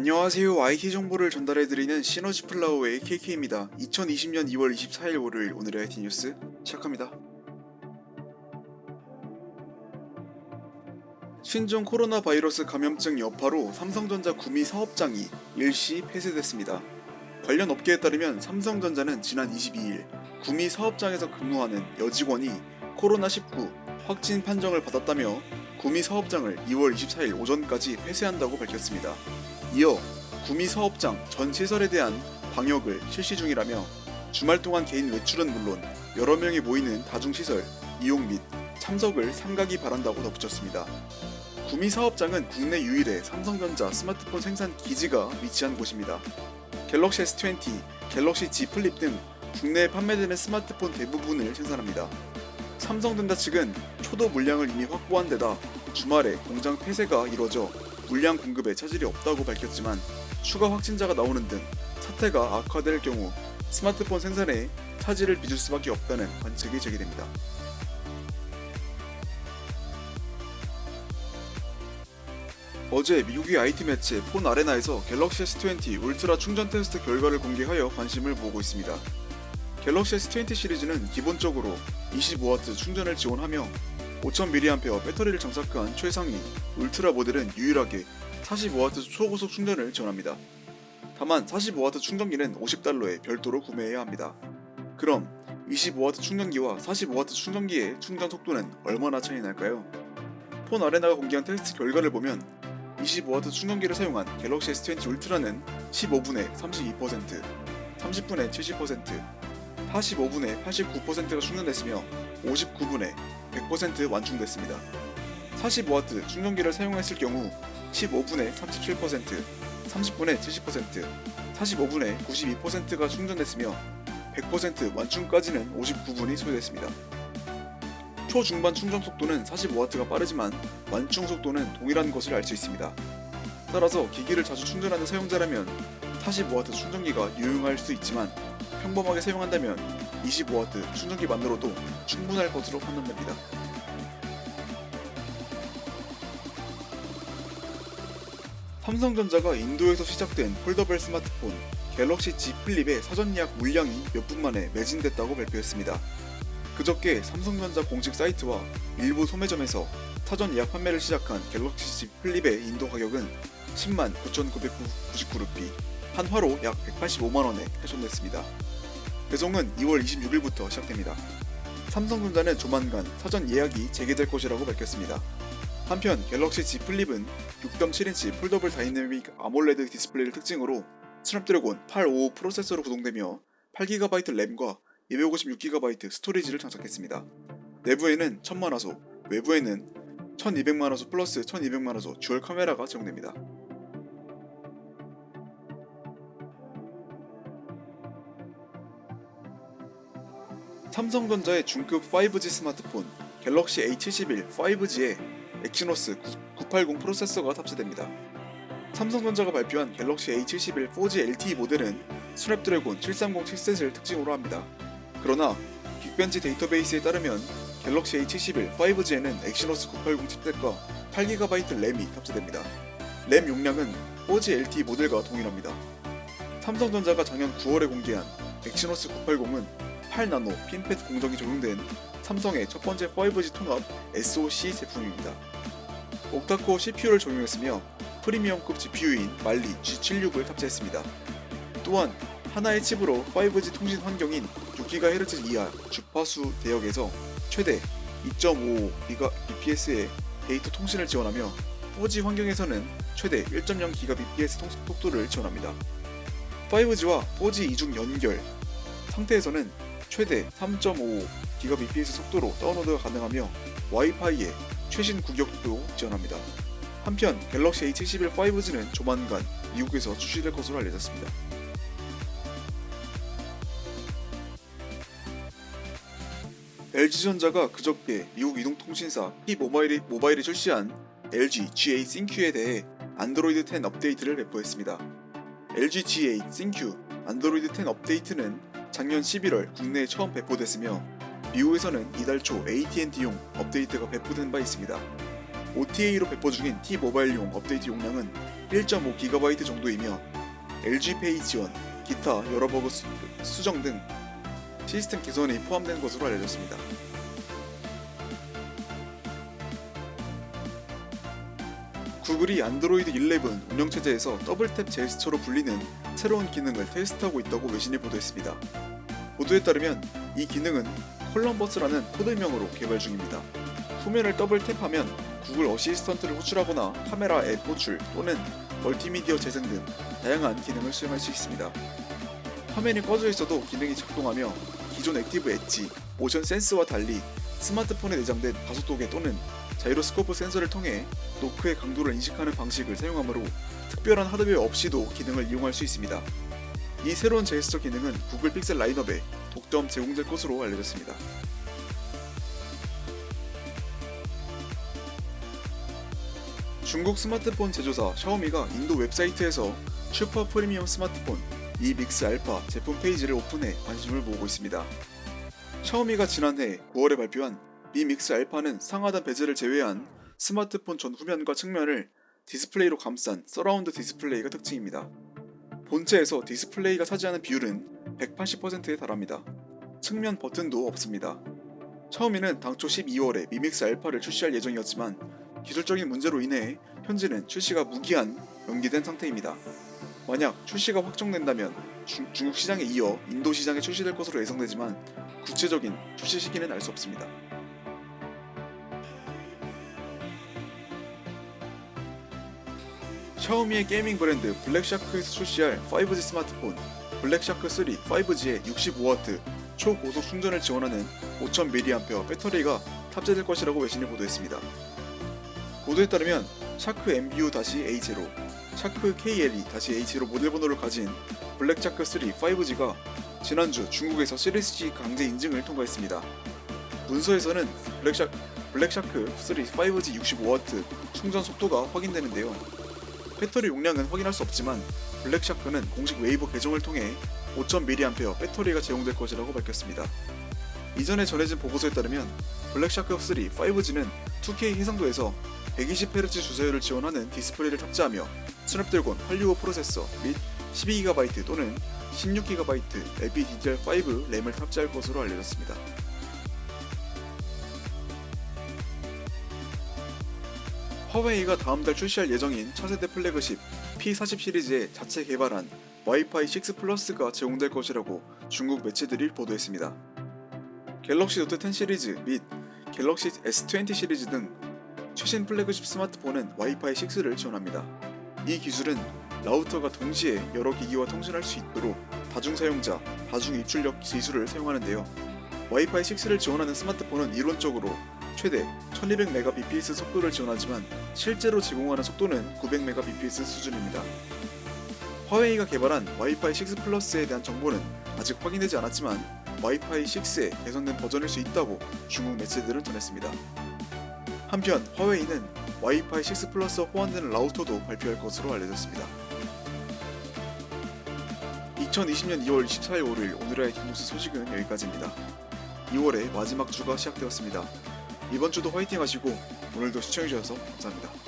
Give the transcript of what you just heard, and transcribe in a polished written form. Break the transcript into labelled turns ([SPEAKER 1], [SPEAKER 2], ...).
[SPEAKER 1] 안녕하세요. IT 정보를 전달해드리는 시너지 플라워의 KK입니다. 2020년 2월 24일 월요일 오늘의 IT 뉴스 시작합니다. 신종 코로나 바이러스 감염증 여파로 삼성전자 구미 사업장이 일시 폐쇄됐습니다. 관련 업계에 따르면 삼성전자는 지난 22일 구미 사업장에서 근무하는 여직원이 코로나19 확진 판정을 받았다며 구미 사업장을 2월 24일 오전까지 폐쇄한다고 밝혔습니다. 이어 구미 사업장 전 시설에 대한 방역을 실시 중이라며 주말 동안 개인 외출은 물론 여러 명이 모이는 다중시설 이용 및 참석을 삼가기 바란다고 덧붙였습니다. 구미 사업장은 국내 유일의 삼성전자 스마트폰 생산 기지가 위치한 곳입니다. 갤럭시 S20, 갤럭시 Z 플립 등 국내에 판매되는 스마트폰 대부분을 생산합니다. 삼성전자 측은 초도 물량을 이미 확보한 데다 주말에 공장 폐쇄가 이뤄져 물량 공급에 차질이 없다고 밝혔지만 추가 확진자가 나오는 등 사태가 악화될 경우 스마트폰 생산에 차질을 빚을 수밖에 없다는 관측이 제기됩니다. 어제 미국의 IT 매체 폰 아레나에서 갤럭시 S20 울트라 충전 테스트 결과를 공개하여 관심을 모으고 있습니다. 갤럭시 S20 시리즈는 기본적으로 25W 충전을 지원하며 5000mAh 배터리를 장착한 최상위 울트라 모델은 유일하게 45W 초고속 충전을 지원합니다. 다만 45W 충전기는 $50에 별도로 구매해야 합니다. 그럼 25W 충전기와 45W 충전기의 충전 속도는 얼마나 차이 날까요? 폰 아레나가 공개한 테스트 결과를 보면 25W 충전기를 사용한 갤럭시 S20 울트라는 15분에 32%, 30분에 70%, 45분에 89%가 충전됐으며 59분에 100% 완충됐습니다. 45W 충전기를 사용했을 경우 15분에 37%, 30분에 70%, 45분에 92%가 충전됐으며 100% 완충까지는 59분이 소요됐습니다. 초중반 충전 속도는 45W가 빠르지만 완충 속도는 동일한 것을 알 수 있습니다. 따라서 기기를 자주 충전하는 사용자라면 45W 충전기가 유용할 수 있지만 평범하게 사용한다면 25W 충전기만으로도 충분할 것으로 판단됩니다. 삼성전자가 인도에서 시작된 폴더블 스마트폰 갤럭시 Z 플립의 사전 예약 물량이 몇 분 만에 매진됐다고 발표했습니다. 그저께 삼성전자 공식 사이트와 일부 소매점에서 사전 예약 판매를 시작한 갤럭시 Z 플립의 인도 가격은 109,999루피, 한화로 약 185만원에 패션됐습니다. 배송은 2월 26일부터 시작됩니다. 삼성전자는 조만간 사전 예약이 재개될 것이라고 밝혔습니다. 한편 갤럭시 Z 플립은 6.7인치 폴더블 다이내믹 아몰레드 디스플레이를 특징으로 스냅드래곤 855 프로세서로 구동되며 8GB 램과 256GB 스토리지를 장착했습니다. 내부에는 1000만화소, 외부에는 1200만화소 플러스 1200만화소 듀얼 카메라가 제공됩니다. 삼성전자의 중급 5G 스마트폰 갤럭시 A71 5G에 엑시노스 980 프로세서가 탑재됩니다. 삼성전자가 발표한 갤럭시 A71 4G LTE 모델은 스냅드래곤 730 칩셋을 특징으로 합니다. 그러나 긱벤치 데이터베이스에 따르면 갤럭시 A71 5G에는 엑시노스 980 칩셋과 8GB 램이 탑재됩니다. 램 용량은 4G LTE 모델과 동일합니다. 삼성전자가 작년 9월에 공개한 엑시노스 980은 8나노 핀팻 공정이 적용된 삼성의 첫 번째 5G 통합 SoC 제품입니다. 옥타코어 CPU를 적용했으며 프리미엄급 GPU인 말리 G76을 탑재했습니다. 또한 하나의 칩으로 5G 통신 환경인 6GHz 이하 주파수 대역에서 최대 2.55Gbps의 데이터 통신을 지원하며 4G 환경에서는 최대 1.0Gbps 통신 속도를 지원합니다. 5G와 4G 이중 연결 상태에서는 최대 3.55Gbps 속도로 다운로드가 가능하며 와이파이의 최신 구격도 지원합니다. 한편 갤럭시 A71 5G는 조만간 미국에서 출시될 것으로 알려졌습니다. LG전자가 그저께 미국 이동통신사 T-모바일이 출시한 LG G8 싱큐에 대해 안드로이드 10 업데이트를 배포했습니다. LG G8 싱큐 안드로이드 10 업데이트는 작년 11월 국내에 처음 배포됐으며 미국에서는 이달 초 AT&T용 업데이트가 배포된 바 있습니다. OTA로 배포 중인 T-모바일용 업데이트 용량은 1.5GB 정도이며 LG페이 지원, 기타 여러 버그 수정 등 시스템 개선이 포함된 것으로 알려졌습니다. 구글이 안드로이드 11 운영체제에서 더블탭 제스처로 불리는 새로운 기능을 테스트하고 있다고 외신이 보도했습니다. 보도에 따르면 이 기능은 콜럼버스라는 코드명으로 개발 중입니다. 후면을 더블탭하면 구글 어시스턴트를 호출하거나 카메라 앱 호출 또는 멀티미디어 재생 등 다양한 기능을 수행할 수 있습니다. 화면이 꺼져 있어도 기능이 작동하며 기존 액티브 엣지, 모션 센스와 달리 스마트폰에 내장된 가속도계 또는 자이로스코프 센서를 통해 노크의 강도를 인식하는 방식을 사용하므로 특별한 하드웨어 없이도 기능을 이용할 수 있습니다. 이 새로운 제스처 기능은 구글 픽셀 라인업에 독점 제공될 것으로 알려졌습니다. 중국 스마트폰 제조사 샤오미가 인도 웹사이트에서 슈퍼 프리미엄 스마트폰 미 믹스 알파 제품 페이지를 오픈해 관심을 모으고 있습니다. 샤오미가 지난해 9월에 발표한 미 믹스 알파는 상하단 베젤을 제외한 스마트폰 전 후면과 측면을 디스플레이로 감싼 서라운드 디스플레이가 특징입니다. 본체에서 디스플레이가 차지하는 비율은 180%에 달합니다. 측면 버튼도 없습니다. 샤오미는 당초 12월에 미 믹스 알파를 출시할 예정이었지만 기술적인 문제로 인해 현재는 출시가 무기한 연기된 상태입니다. 만약 출시가 확정된다면 중국 시장에 이어 인도 시장에 출시될 것으로 예상되지만 구체적인 출시 시기는 알 수 없습니다. 샤오미의 게이밍 브랜드 블랙샤크에서 출시할 5G 스마트폰 블랙샤크 3 5G에 65W 초고속 충전을 지원하는 5000mAh 배터리가 탑재될 것이라고 외신이 보도했습니다. 보도에 따르면 샤크 MBU-A0, 샤크 KLE-A0 모델 번호를 가진 블랙샤크 3 5G가 지난주 중국에서 시리즈 G 강제 인증을 통과했습니다. 문서에서는 블랙샤크 3 5G 65W 충전 속도가 확인되는데요. 배터리 용량은 확인할 수 없지만 블랙샤크는 공식 웨이보 계정을 통해 5000mAh 배터리가 제공될 것이라고 밝혔습니다. 이전에 전해진 보고서에 따르면 블랙샤크 3 5G는 2K 해상도에서 120Hz 주사율을 지원하는 디스플레이를 탑재하며 스냅드래곤 865 프로세서 및 12GB 또는 16GB LPDDR5 램을 탑재할 것으로 알려졌습니다. 화웨이가 다음 달 출시할 예정인 차세대 플래그십 P40 시리즈에 자체 개발한 와이파이 6 플러스가 제공될 것이라고 중국 매체들이 보도했습니다. 갤럭시 노트 10 시리즈 및 갤럭시 S20 시리즈 등 최신 플래그십 스마트폰은 와이파이 6를 지원합니다. 이 기술은 라우터가 동시에 여러 기기와 통신할 수 있도록 다중사용자, 다중입출력 기술을 사용하는데요. 와이파이 6를 지원하는 스마트폰은 이론적으로 최대 1200Mbps 속도를 지원하지만 실제로 제공하는 속도는 900Mbps 수준입니다. 화웨이가 개발한 와이파이 6 플러스에 대한 정보는 아직 확인되지 않았지만 와이파이 6의 개선된 버전일 수 있다고 중국 매체들은 전했습니다. 한편 화웨이는 와이파이 6 플러스 호환되는 라우터도 발표할 것으로 알려졌습니다. 2020년 2월 24일 월요일 오늘의 뉴스 소식은 여기까지입니다. 2월의 마지막 주가 시작되었습니다. 이번 주도 화이팅 하시고 오늘도 시청해주셔서 감사합니다.